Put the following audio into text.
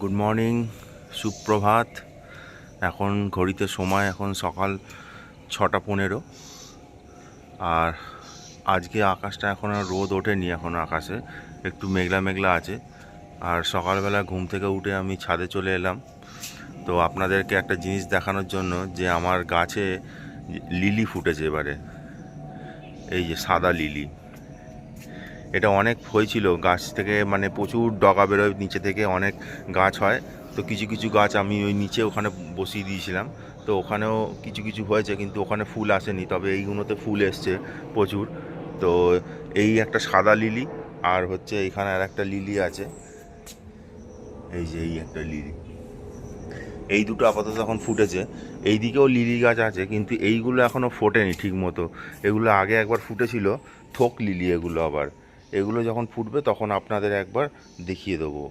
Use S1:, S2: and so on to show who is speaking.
S1: Good morning, সুপ্রভাত। এখন ঘড়িতে সময় এখন সকাল 6:15। আর আজকে আকাশটা এখন আর রোদ ওঠেনি, এখন আকাশে একটু মেঘলা মেঘলা আছে। আর সকালবেলা ঘুম থেকে উঠে আমি ছাদে চলে এলাম তো আপনাদেরকে একটা জিনিস দেখানোর জন্য, যে আমার গাছে লিলি ফুটেছে এবারে। এই যে সাদা লিলি, এটা অনেক হয়েছিল গাছ থেকে, মানে প্রচুর ডগা বেরোয় নিচে থেকে, অনেক গাছ হয়। তো কিছু কিছু গাছ আমি ওই নিচে ওখানে বসিয়ে দিয়েছিলাম, তো ওখানেও কিছু কিছু হয়েছে, কিন্তু ওখানে ফুল আসেনি, তবে এইগুলোতে ফুল এসছে প্রচুর। তো এই একটা সাদা লিলি, আর হচ্ছে এখানে আর একটা লিলি আছে, এই যে এই একটা লিলি। এই দুটো আপাতত এখন ফুটেছে। এই দিকেও লিলি গাছ আছে, কিন্তু এইগুলো এখনও ফোটেনি ঠিক মতো। এগুলো আগে একবার ফুটেছিল, থোক লিলি এগুলো। আবার এগুলো যখন ফুটবে তখন আপনাদের একবার দেখিয়ে দেবো।